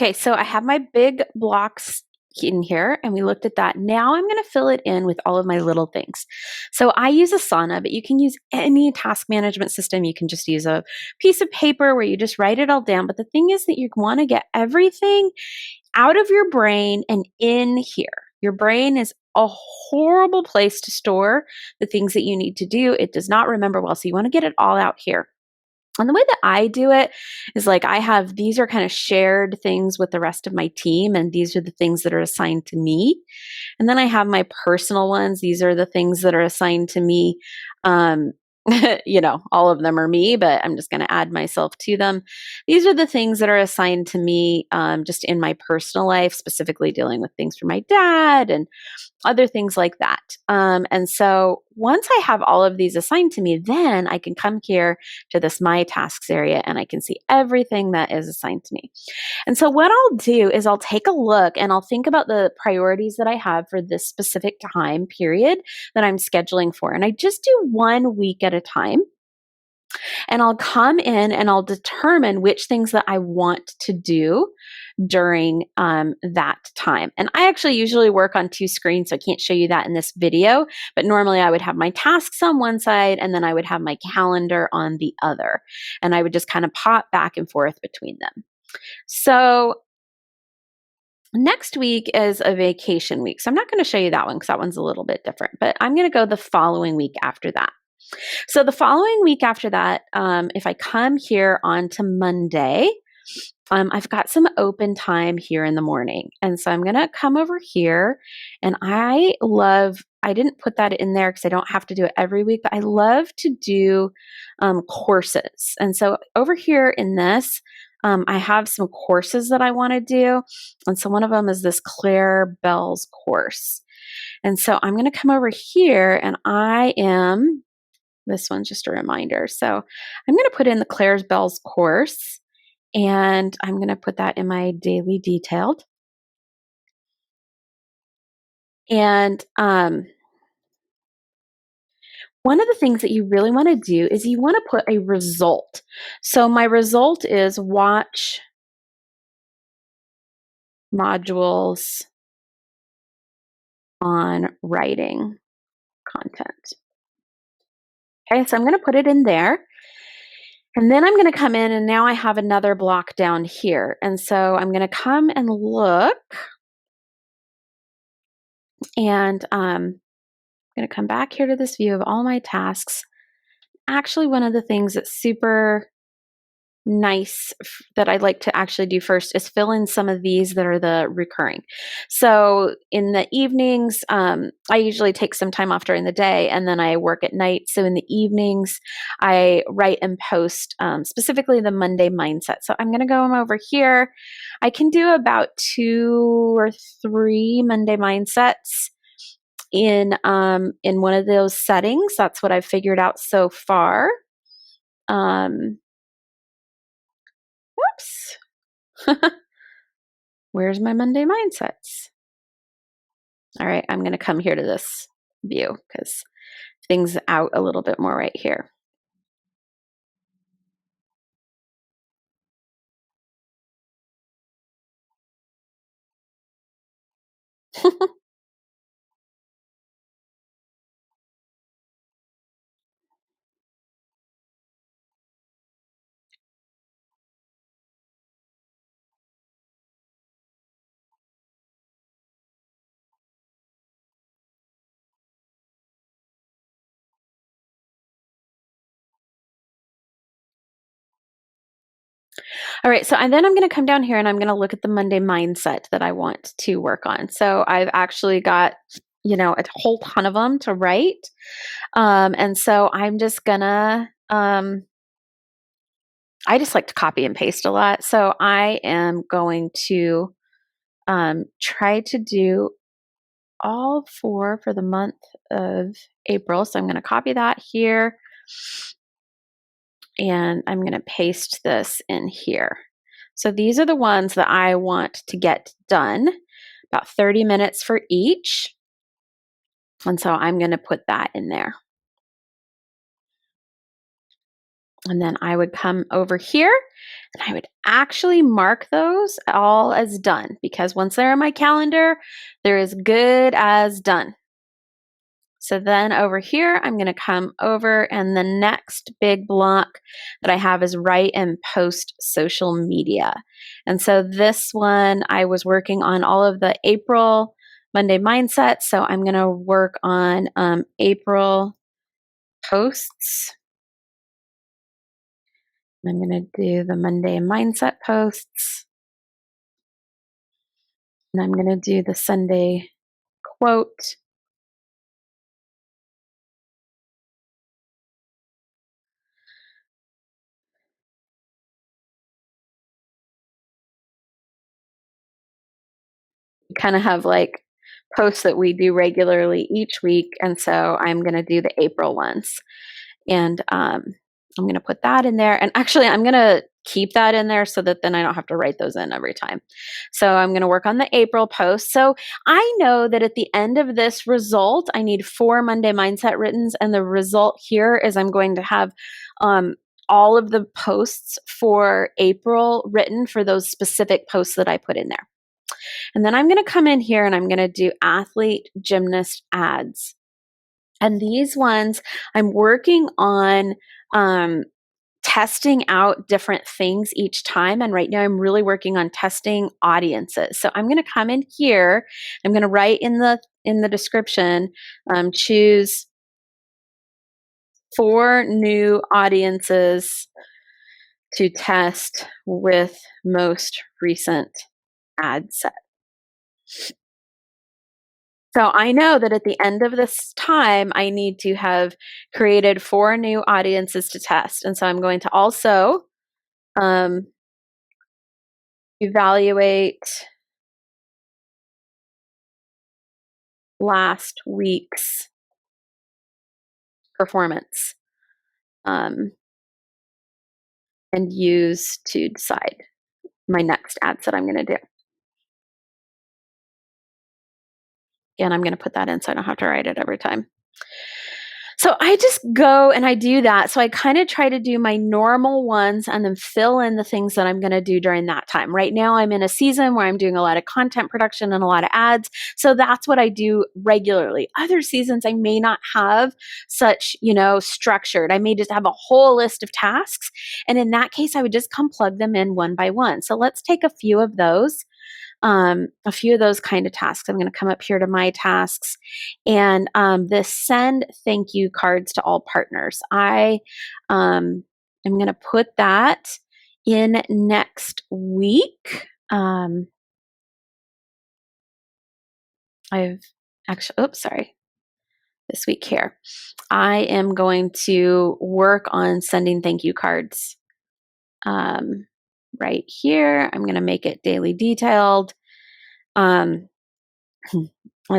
Okay, so I have my big blocks in here and we looked at that. Now I'm going to fill it in with all of my little things. So I use Asana, but you can use any task management system. You can just use a piece of paper where you just write it all down. But the thing is that you want to get everything out of your brain and in here. Your brain is a horrible place to store the things that you need to do. It does not remember well. So you want to get it all out here. And the way that I do it is like these are kind of shared things with the rest of my team, and these are the things that are assigned to me. And then I have my personal ones. These are the things that are assigned to me. Um, all of them are me, but I'm just going to add myself to them. These are the things that are assigned to me just in my personal life, specifically dealing with things for my dad and other things like that. And so once I have all of these assigned to me, then I can come here to this My Tasks area and I can see everything that is assigned to me. And so what I'll do is I'll take a look and I'll think about the priorities that I have for this specific time period that I'm scheduling for. And I just do 1 week at a time. And I'll come in and I'll determine which things that I want to do during that time. And I actually usually work on 2 screens, so I can't show you that in this video, but normally I would have my tasks on one side and then I would have my calendar on the other. And I would just kind of pop back and forth between them. So next week is a vacation week. So I'm not going to show you that one because that one's a little bit different, but I'm going to go the following week after that. So the following week after that, if I come here onto Monday, I've got some open time here in the morning. And so I'm going to come over here and I didn't put that in there because I don't have to do it every week, but I love to do courses. And so over here in this, I have some courses that I want to do. And so one of them is this Claire Bell's course. And so I'm going to come over here and this one's just a reminder. So I'm going to put in the Claire Bell's course and I'm going to put that in my daily detailed. And one of the things that you really want to do is you want to put a result. So my result is watch modules on writing content. Okay, so I'm going to put it in there. And then I'm going to come in and now I have another block down here. And so I'm going to come and look and I'm going to come back here to this view of all my tasks. Actually, one of the things that's super nice that I'd like to actually do first is fill in some of these that are the recurring. So in the evenings, I usually take some time off during the day and then I work at night. So in the evenings, I write and post specifically the Monday mindset. So I'm going to go over here. I can do about 2 or 3 Monday mindsets in one of those settings. That's what I've figured out so far. Whoops. Where's my Monday mindsets? All right, I'm going to come here to this view because things out a little bit more right here. All right, so and then I'm going to come down here and I'm going to look at the Monday mindset that I want to work on. So I've actually got, a whole ton of them to write. And so I'm just going to, I just like to copy and paste a lot. So I am going to try to do all 4 for the month of April. So I'm going to copy that here. And I'm going to paste this in here. So these are the ones that I want to get done, about 30 minutes for each. And so I'm going to put that in there. And then I would come over here and I would actually mark those all as done, because once they're in my calendar, they're as good as done. So then over here, I'm going to come over, and the next big block that I have is write and post social media. And so this one, I was working on all of the April Monday mindset. So I'm going to work on April posts. I'm going to do the Monday mindset posts. And I'm going to do the Sunday quote. We kind of have like posts that we do regularly each week. And so I'm going to do the April ones. And I'm going to put that in there. And actually, I'm going to keep that in there so that then I don't have to write those in every time. So I'm going to work on the April post. So I know that at the end of this result, I need 4 Monday Mindset writtens. And the result here is I'm going to have all of the posts for April written for those specific posts that I put in there. And then I'm going to come in here and I'm going to do athlete, gymnast ads. And these ones, I'm working on testing out different things each time. And right now I'm really working on testing audiences. So I'm going to come in here. I'm going to write in the description, choose 4 new audiences to test with most recent ad set. So I know that at the end of this time, I need to have created 4 new audiences to test. And so I'm going to also evaluate last week's performance and use to decide my next ads that I'm going to do. And I'm going to put that in so I don't have to write it every time. So I just go and I do that. So I kind of try to do my normal ones and then fill in the things that I'm going to do during that time. Right now, I'm in a season where I'm doing a lot of content production and a lot of ads. So that's what I do regularly. Other seasons, I may not have such, structured. I may just have a whole list of tasks. And in that case, I would just come plug them in one by one. So let's take a few of those. A few of those kind of tasks. I'm going to come up here to my tasks and this send thank you cards to all partners. I am going to put that in next week. I've actually, sorry. This week here. I am going to work on sending thank you cards. Right here, I'm going to make it daily detailed. And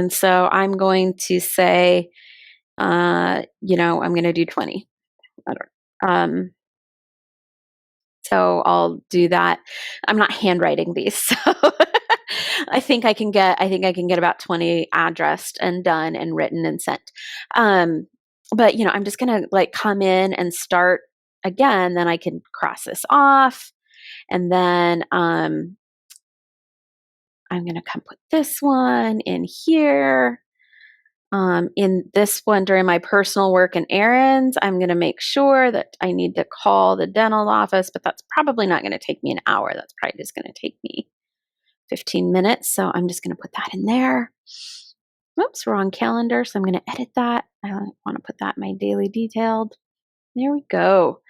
so I'm going to say, I'm going to do 20. So I'll do that. I'm not handwriting these, so I think I can get about 20 addressed and done and written and sent. But I'm just gonna come in and start again. Then I can cross this off, and then I'm gonna come put this one in here. In this one, during my personal work and errands, I'm going to make sure that I need to call the dental office, but that's probably not going to take me an hour. That's probably just going to take me 15 minutes. So I'm just going to put that in there. Oops, wrong calendar. So I'm going to edit that. I want to put that in my daily detailed. There we go.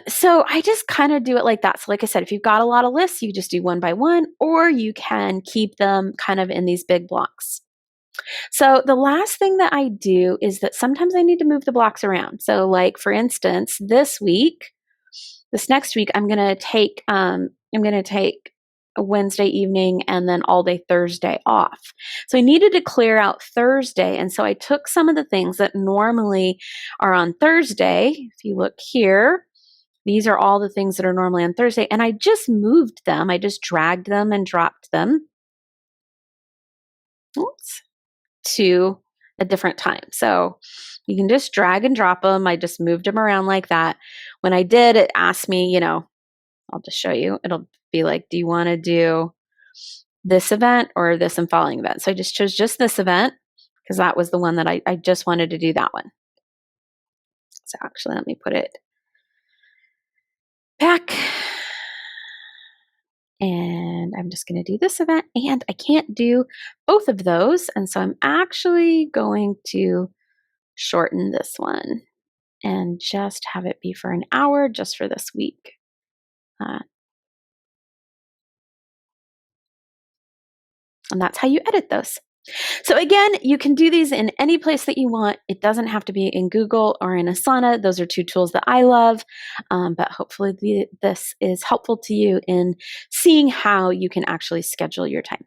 So I just kind of do it like that. So like I said, if you've got a lot of lists, you just do one by one, or you can keep them kind of in these big blocks. So the last thing that I do is that sometimes I need to move the blocks around. So like for instance, this next week, I'm going to take a Wednesday evening and then all day Thursday off. So I needed to clear out Thursday. And so I took some of the things that normally are on Thursday. If you look here, these are all the things that are normally on Thursday. And I just moved them. I just dragged them and dropped them. Oops. To a different time. So You can just drag and drop them. I just moved them around like that. When I did, it asked me, I'll just show you. It'll be like, do you want to do this event or this and following event? So I just chose just this event because that was the one that I just wanted to do that one. So actually, let me put it back. And I'm just going to do this event, and I can't do both of those. And so I'm actually going to shorten this one and just have it be for an hour just for this week. And that's how you edit those. So again, you can do these in any place that you want. It doesn't have to be in Google or in Asana. Those are two tools that I love, but hopefully this is helpful to you in seeing how you can actually schedule your time.